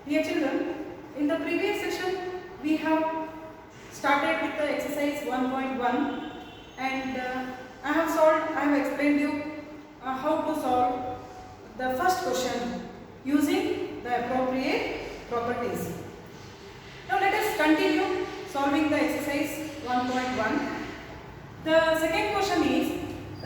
Dear children, in the previous session we have started with the exercise 1.1 and I have explained you how to solve the first question using the appropriate properties. Now let us continue solving the exercise 1.1. The second question is,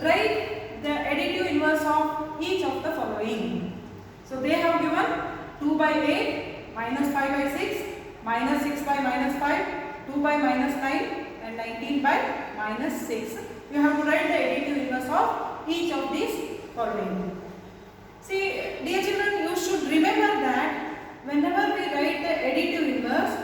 write the additive inverse of each of the following. So they have given 2 by 8, minus 5 by 6, minus 6 by minus 5, 2 by minus 9 and 19 by minus 6. You have to write the additive inverse of each of these following. See, dear children, you should remember that whenever we write the additive inverse,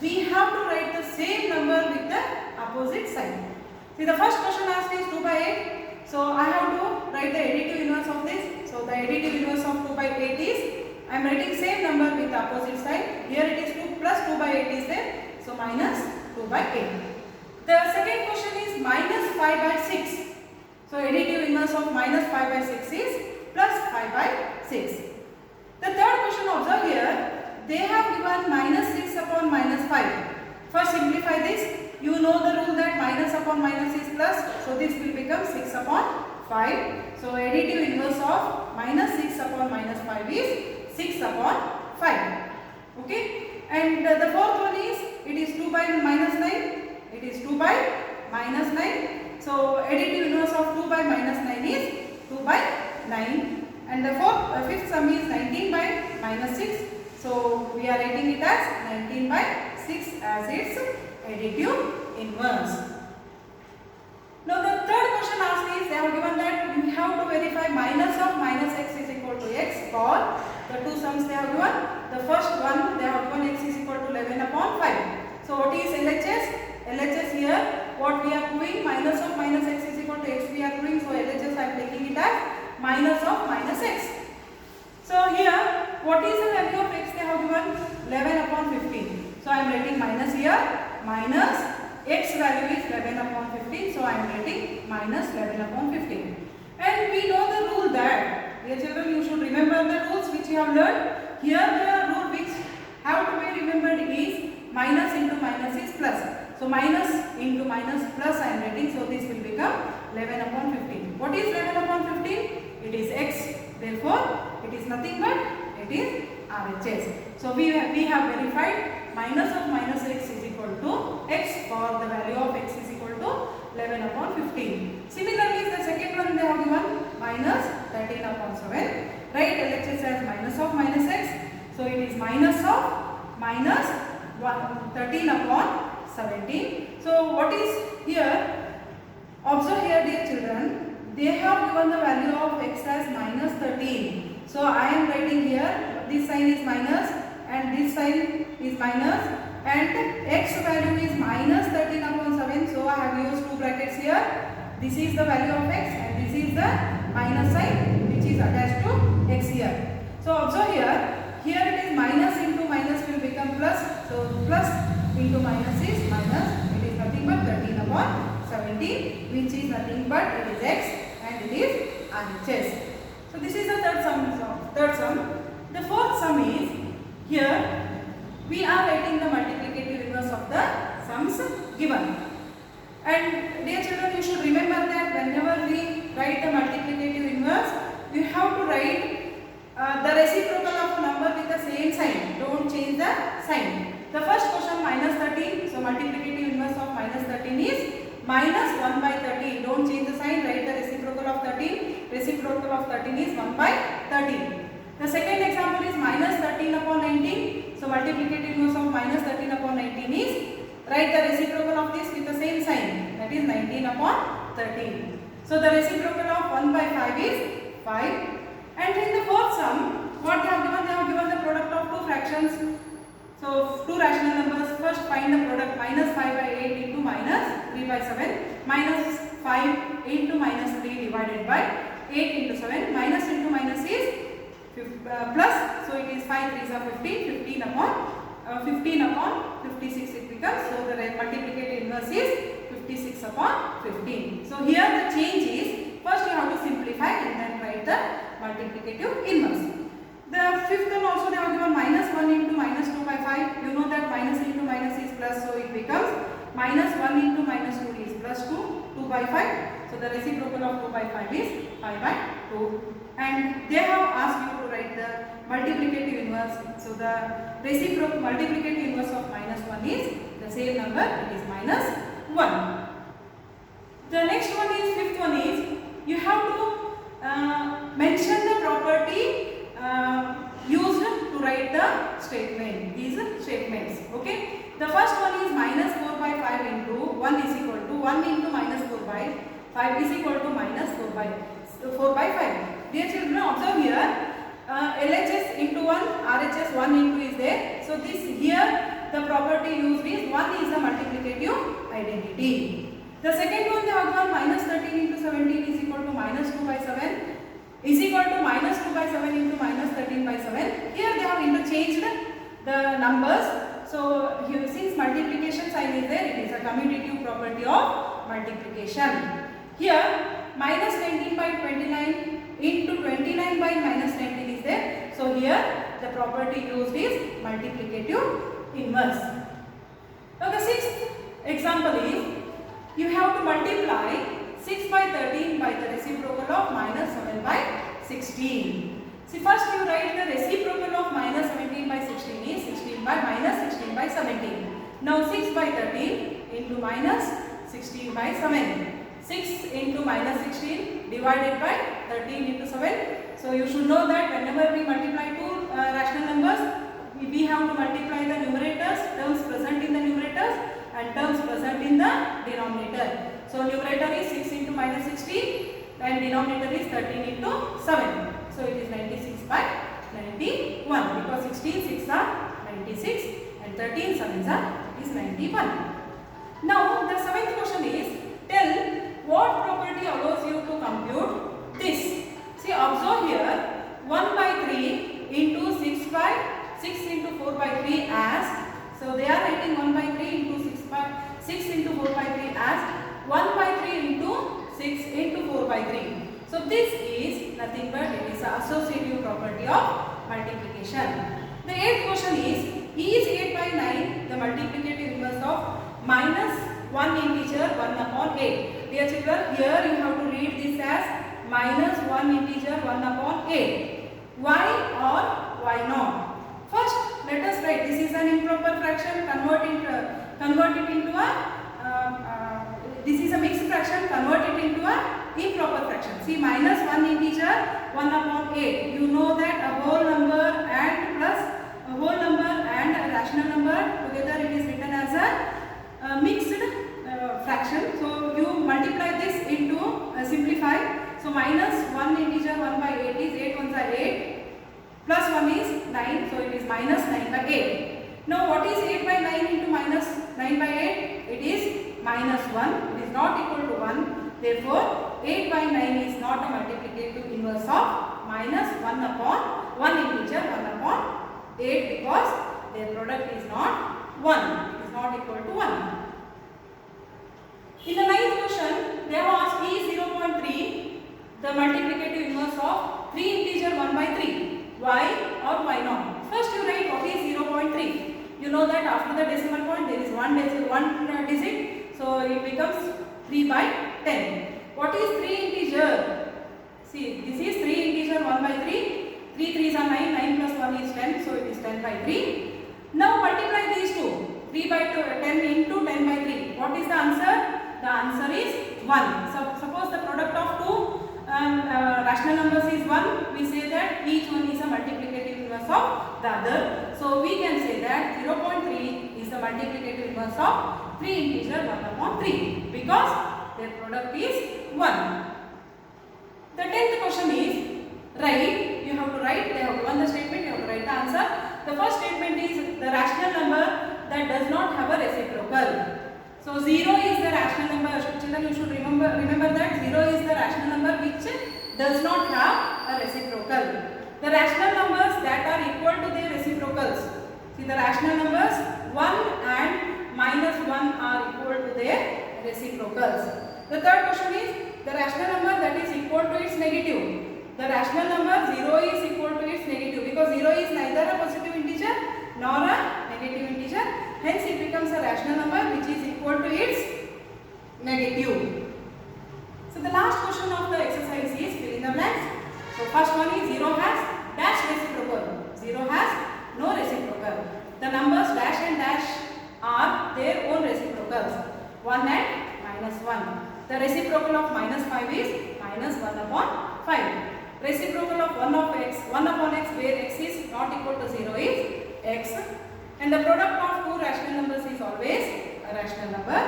we have to write the same number with the opposite sign. See, the first question asked is 2 by 8. So I have to write the additive inverse of this. So the additive inverse of 2 by 8 is, I am writing same number with the opposite sign. Here it is 2 plus 2 by 8 is there. So minus 2 by 8. The second question is minus 5 by 6. So additive inverse of minus 5 by 6 is plus 5 by 6. The third question, observe here, they have given minus 6 upon minus 5. First simplify this. You know the rule that minus upon minus is plus. So this will become 6 upon 5. So additive inverse of minus 6 upon minus 5 is 6 upon 5. Okay. And the fourth one is, it is 2 by minus 9. It is 2 by minus 9. So additive inverse of 2 by minus 9 is 2 by 9. And the fifth sum is 19 by minus 6. So we are writing it as 19 by 6 as its additive inverse. Now the third question asked is, they have given that you have to verify minus of minus x is equal to x for the two sums they have given. The first one, they have given x is equal to 11 upon 5. So what is LHS? LHS here, what we are doing, minus of minus x is equal to x we are doing. So LHS I am taking it as minus of minus x. So here, what is the value of x they have given? 11 upon 15. So I am writing minus here, minus x value is 11 upon 15. So I am writing minus 11 upon 15. And we know the rule that, dear children, you should remember the rules which you have learned. Here the rule which have to be remembered is minus into minus is plus. So minus into minus plus I am writing. So this will become 11 upon 15. What is 11 upon 15? It is x. Therefore, it is nothing but it is RHS. So we have verified minus of minus x is equal to x for the value of x is equal to 11 upon 15. Similarly, the second one they have given minus 13 upon 7. Write LHS as minus of minus x. So it is minus of minus 13 upon 17. So what is here? Observe here, dear children. They have given the value of x as minus 13. So I am writing here, this sign is minus and this sign is minus, and x value is minus 13 upon 7. So I have used two brackets here. This is the value of x and this is the minus sign which is attached to x here. So observe here, it is minus into minus will become plus. So plus into minus is minus. It is nothing but 13 upon 17, which is nothing but it is x and it is RHS. So this is the third sum. The fourth sum is, here we are writing the multiplicative inverse of the sums given. And dear children, you should remember that whenever we write the multiplicative inverse, we have to write the reciprocal of a number with the same sign. Don't change the sign. The first question minus 13. So multiplicative inverse of minus 13 is minus 1 by 13. Don't change the sign. Write the reciprocal of 13. Reciprocal of 13 is 1 by 13. The second example is minus 13 upon 19. So multiplicative inverse of minus 13 upon 19 is, write the reciprocal of this with the same sign. That is 19 upon 13. So the reciprocal of 1 by 5 is 5. And in the fourth sum, what they have given? They have given the product of two fractions. So two rational numbers. First find the product, minus 5 by 8 into minus 3 by 7. Minus 5 into minus 3 divided by 8 into 7. Minus into minus is plus. So it is 5 3s are 15. 15 upon 56 it becomes. So the multiplicative inverse is 56 upon 15. So here the change is, first you have to simplify and then write the multiplicative inverse. The fifth one also they have given minus 1 into minus 5. You know that minus into minus is plus, so it becomes minus 1 into minus 2 is plus 2, 2 by 5. So the reciprocal of 2 by 5 is 5 by 2. And they have asked you to write the multiplicative inverse. So the reciprocal multiplicative inverse of minus 1 is the same number, it is minus 1. The next one is, fifth one is, you have to mention the property used to write the statement, these statements. Okay. The first one is minus 4 by 5 into 1 is equal to 1 into minus 4 by 5 is equal to minus 4 by 5. Dear children, observe here, LHS into 1, RHS 1 into is there. So this here the property used is 1 is the multiplicative identity. The second one they have given minus 13 into 17 is equal to minus 2 by 7 is equal to minus 2 by 7 into minus 13 by 7. Here they have interchanged the numbers. So here, since multiplication sign is there, it is a commutative property of multiplication. Here minus 19 by 29 into 29 by minus 19 is there. So here the property used is multiplicative inverse. Now the sixth example is, you have to multiply 6 by 13 by the reciprocal of minus 7 by 16. See, first you write the reciprocal of minus 17 by 16 is 16 by minus 16 by 17. Now 6 by 13 into minus 16 by 7. 6 into minus 16 divided by 13 into 7. So you should know that whenever we multiply two rational numbers, we have to multiply the numerators, terms present in the numerators and terms present in the denominator. So numerator is 6 into minus 16 and denominator is 13 into 7. So it is 96 by 91 because 16 6 are 96 and 13 7s are is 91. Now the seventh question is, tell what property allows you to compute this. See, observe here 1 by 3 into 6 into 4 by 3 as, so they are writing 1 by 3 into 6 into 4 by 3 as 1 by 3 into 6 into 4 by 3. So this is nothing but it is an associative property of multiplication. The eighth question is 8 by 9 the multiplicative inverse of minus 1 integer 1 upon 8. Dear children, here you have to read this as minus 1 integer 1 upon 8. Why or why not? First, let us write, this is an improper fraction, convert it into a, this is a mixed fraction, convert it into a improper fraction. See, minus 1 integer 1 upon 8. You know that a whole number and plus a whole number and a rational number together it is written as a mixed fraction. So you multiply this into simplify. So minus 1 integer 1 by 8 is 8 ones are 8. Plus 1 is 9, so it is minus 9 by 8. Now what is 8 by 9 into minus 9 by 8? It is minus 1, it is not equal to 1. Therefore, 8 by 9 is not a multiplicative inverse of minus 1 upon 1 integer 1 upon 8 because their product is not 1, it is not equal to 1. In the ninth question, they have asked E0.3 the multiplicative inverse of 3 integer 1 by 3. Why or why not? First you write what is 0.3. You know that after the decimal point there is one digit, so it becomes 3 by 10. What is 3 integer? See, this is 3 integer 1 by 3. 3 3s are 9, 9 plus 1 is 10, so it is 10 by 3. Now multiply these two. 3 by 2, 10 into 10 by 3. What is the answer? The answer is 1. So suppose the product of two rational numbers is 1, we say that each one is a multiplicative inverse of the other. So we can say that 0.3 is the multiplicative inverse of 3 integer 1 upon 3 because their product is 1. The 10th question is, write, you have to write, they have given the statement, you have to write the answer. The first statement is the rational number that does not have a reciprocal. So 0 is the rational number. Children, you should remember that 0 is the rational number which does not have a reciprocal. The rational numbers that are equal to their reciprocals. See, the rational numbers 1 and minus 1 are equal to their reciprocals. The third question is the rational number that is equal to its negative. The rational number 0 is equal to its negative because 0 is neither a positive integer nor a negative integer, hence it becomes a rational number which is equal to its negative. So the last question of the exercise is fill in the blanks. So first one is 0 has dash reciprocal. 0 has no reciprocal. The numbers dash and dash are their own reciprocals. 1 and -1. The reciprocal of -5 is -1 upon 5. Reciprocal of 1 of x, 1 upon x, where x is not equal to 0 is x. And the product of two rational numbers is always a rational number.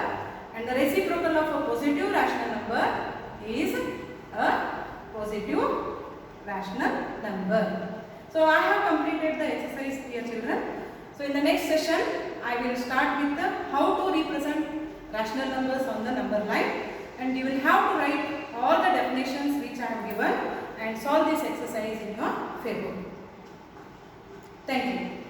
And the reciprocal of a positive rational number is a positive rational number. So I have completed the exercise, dear children. So in the next session, I will start with the how to represent rational numbers on the number line, and you will have to write all the definitions which I have given and solve this exercise in your favor. Thank you.